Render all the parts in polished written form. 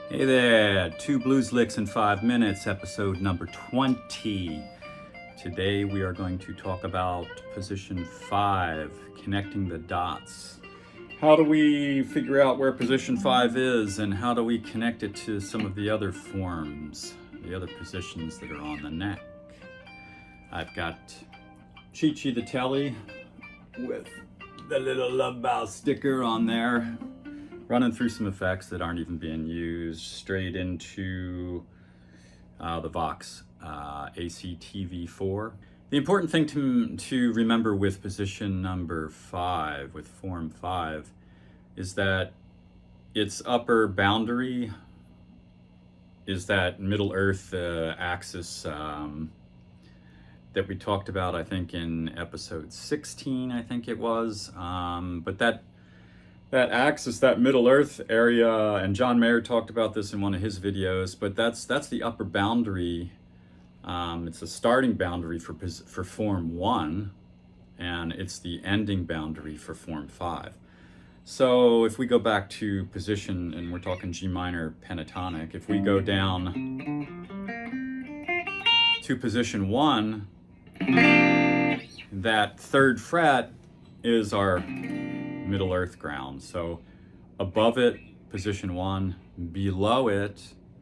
Hey there, 2 blues licks in 5 minutes, episode number 20. Today we are going to talk about position 5, connecting the dots. How do we figure out where position 5 is, and how do we connect it to some of the other forms, the other positions that are on the neck? I've got Chi-Chi the Telly with the little love bow sticker on there, running through some effects that aren't even being used, straight into the Vox ACTV4. The important thing to remember with position number 5, with form 5, is that its upper boundary is that Middle Earth axis that we talked about, I think, in episode 16, I think it was. But that axis, that Middle Earth area, and John Mayer talked about this in one of his videos, but that's the upper boundary. It's the starting boundary for form 1, and it's the ending boundary for form 5. So if we go back to position, and we're talking G minor pentatonic, if we go down to position 1, that 3rd fret is our Middle Earth ground. So above it, position 1, below it,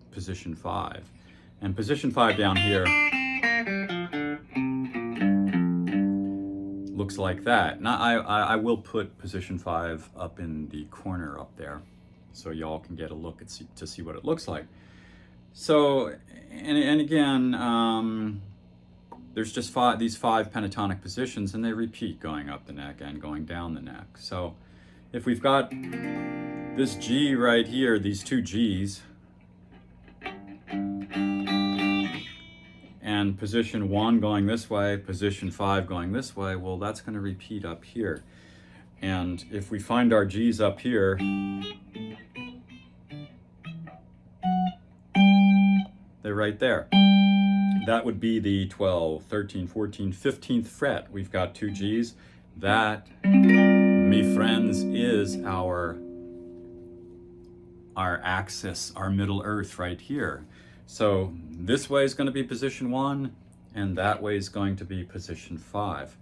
position 5. And position 5 down here looks like that. Now I will put position 5 up in the corner up there so y'all can get a look to see what it looks like. So, and again, there's just these five pentatonic positions, and they repeat going up the neck and going down the neck. So if we've got this G right here, these two Gs, and position 1 going this way, position 5 going this way, well, that's going to repeat up here. And if we find our Gs up here, they're right there. That would be the 12, 13, 14, 15th fret. We've got two Gs. That, me friends, is our axis, our Middle Earth right here. So this way is going to be position 1, and that way is going to be position 5.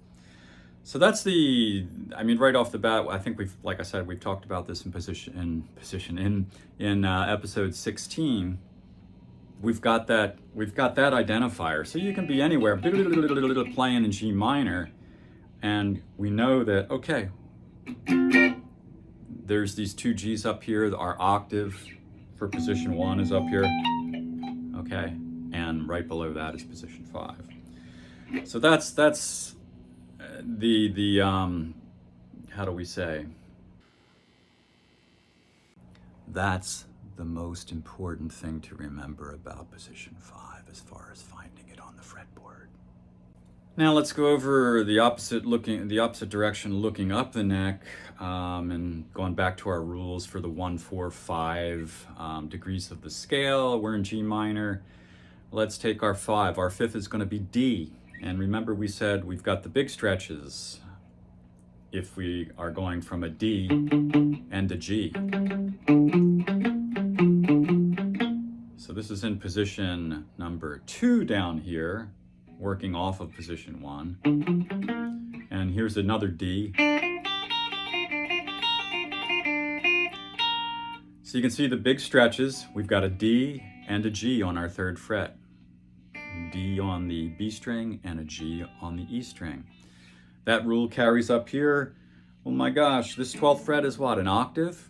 So that's right off the bat, I think like I said, we've talked about this in episode 16. We've got that identifier. So you can be anywhere, playing in G minor, and we know that, okay, there's these two Gs up here. Our octave for position 1 is up here, okay, and right below that is position 5. So that's the how do we say? That's the most important thing to remember about position 5 as far as finding it on the fretboard. Now let's go over the opposite direction, looking up the neck, and going back to our rules for the 1, 4, 5 degrees of the scale. We're in G minor. Let's take our 5. Our 5th is going to be D. And remember, we said we've got the big stretches if we are going from a D and a G. So this is in position number 2 down here, working off of position 1. And here's another D. So you can see the big stretches. We've got a D and a G on our 3rd fret. D on the B string and a G on the E string. That rule carries up here. Oh my gosh, this 12th fret is what, an octave?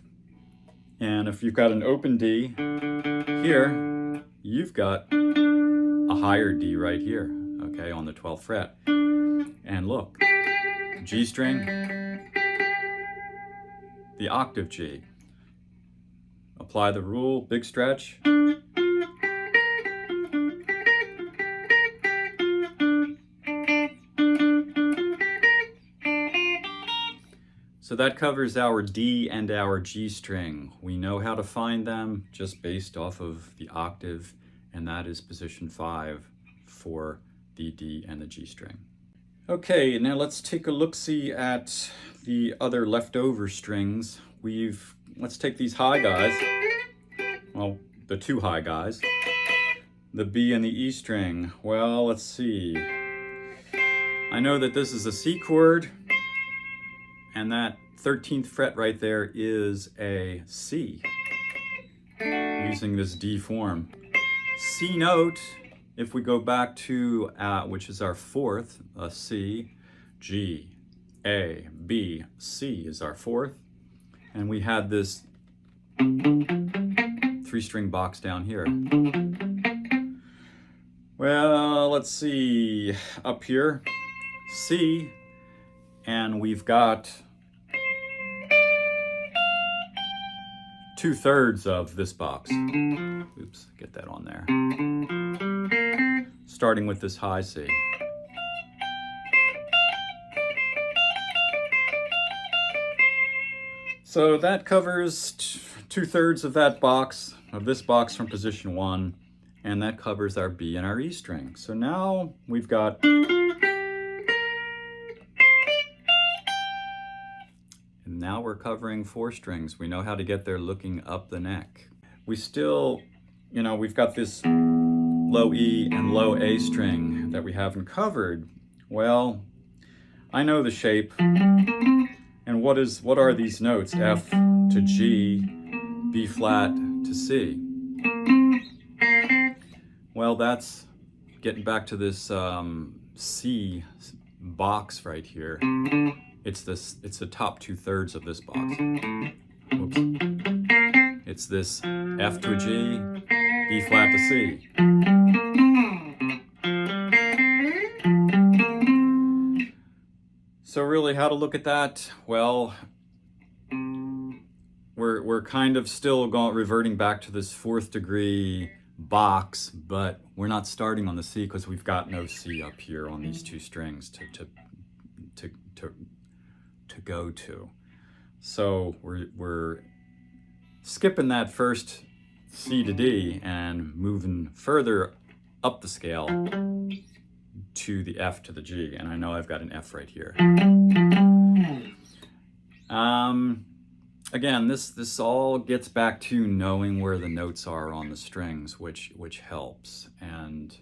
And if you've got an open D here, you've got a higher D right here, okay, on the 12th fret. And look, G string, the octave G. Apply the rule, big stretch. So that covers our D and our G string. We know how to find them just based off of the octave, and that is position 5 for the D and the G string. Okay, now let's take a look-see at the other leftover strings. Let's take these high guys. Well, the two high guys, the B and the E string. Well, let's see. I know that this is a C chord, and that 13th fret right there is a C, using this D form. C note, if we go back to, which is our fourth, a C, G, A, B, C is our fourth, and we had this 3-string box down here. Well, let's see, up here, C, and we've got 2/3 of this box. Oops, get that on there. Starting with this high C. So that covers 2/3 of that box, of this box from position 1, and that covers our B and our E string. So now we've got, and now we're covering 4 strings. We know how to get there looking up the neck. We still, we've got this low E and low A string that we haven't covered. Well, I know the shape. And what are these notes? F to G, B flat to C. Well, that's getting back to this C box right here. It's the top 2/3 of this box. Whoops. It's this F to a G, B flat to C. So really, how to look at that? Well, we're kind of still reverting back to this 4th degree box, but we're not starting on the C because we've got no C up here on these 2 strings to go to. So we're skipping that first C to D and moving further up the scale to the F to the G, and I know I've got an F right here. Again, this all gets back to knowing where the notes are on the strings, which helps, and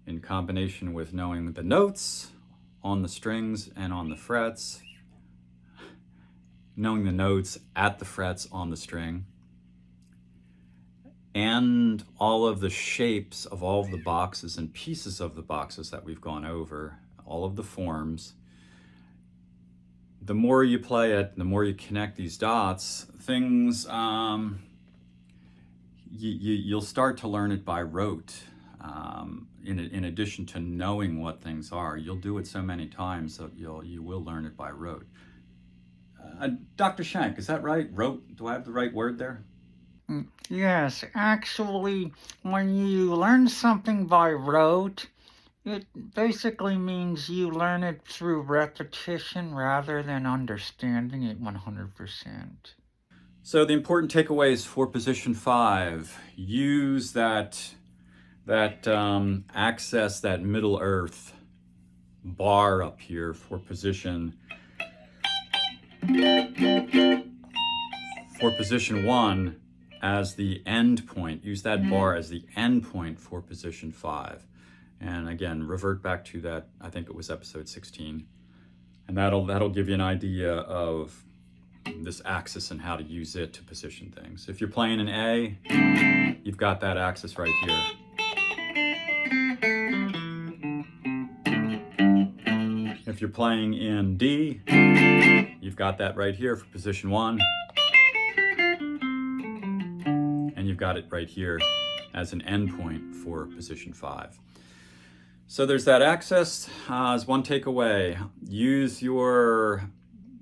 in combination with knowing the notes on the strings and on the frets, knowing the notes at the frets on the string, and all of the shapes of all of the boxes and pieces of the boxes that we've gone over, all of the forms. The more you play it, the more you connect these dots, things, you'll start to learn it by rote. In addition to knowing what things are, you'll do it so many times that you will learn it by rote. Dr. Shank, is that right? Rote? Do I have the right word there? Yes, actually, when you learn something by rote, it basically means you learn it through repetition rather than understanding it 100%. So the important takeaways for position 5: use that access that middle earth bar up here for position 1 as the end point. Use that bar as the end point for position 5. And again, revert back to that, I think it was episode 16. And that'll give you an idea of this axis and how to use it to position things. If you're playing an A, you've got that axis right here. If you're playing in D, you've got that right here for position 1. And you've got it right here as an endpoint for position 5. So there's that access as one takeaway. Use your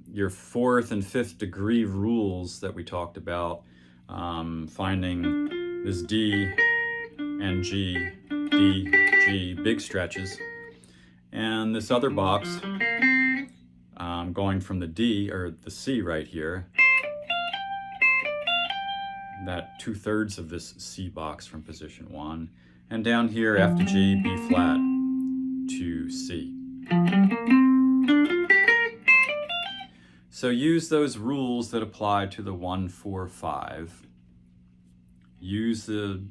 4th and 5th degree rules that we talked about, finding this D and G, D, G, big stretches, and this other box going from the D or the C right here, that 2/3 of this C box from position 1, and down here F to G, B flat to C. So use those rules that apply to the 1, 4, 5. use the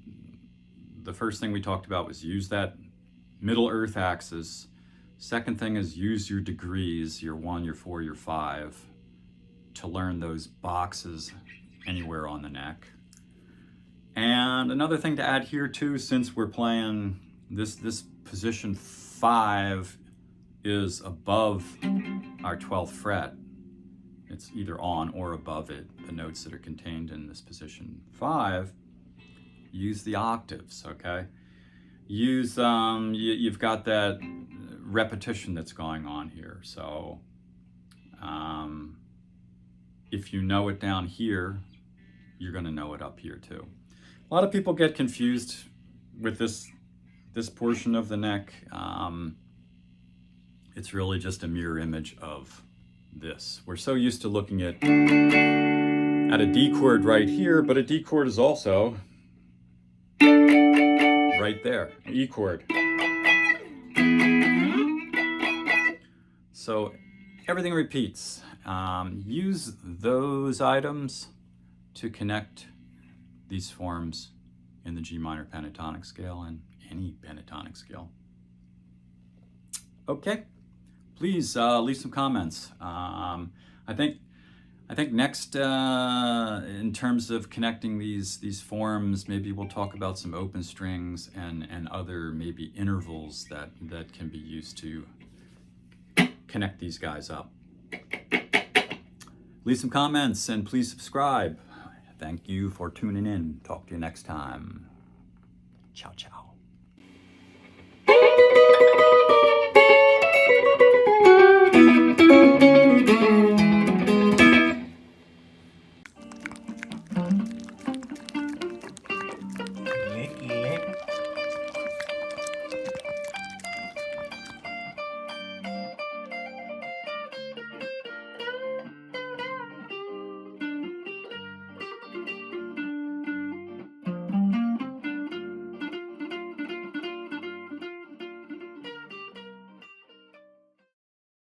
first thing we talked about was use that middle earth axis. Second thing is use your degrees, your 1, your 4, your 5, to learn those boxes anywhere on the neck. And another thing to add here too, since we're playing this position 5 is above our 12th fret. It's either on or above it, the notes that are contained in this position 5. Use the octaves, okay? Use, you've got that repetition that's going on here. So if you know it down here, you're gonna know it up here too. A lot of people get confused with this portion of the neck. It's really just a mirror image of this. We're so used to looking at a D chord right here, but a D chord is also right there, E chord. So everything repeats. Use those items to connect these forms in the G minor pentatonic scale and any pentatonic scale. Okay, please leave some comments. I think next, in terms of connecting these forms, maybe we'll talk about some open strings and other maybe intervals that can be used to connect these guys up. Leave some comments and please subscribe. Thank you for tuning in. Talk to you next time. Ciao, ciao.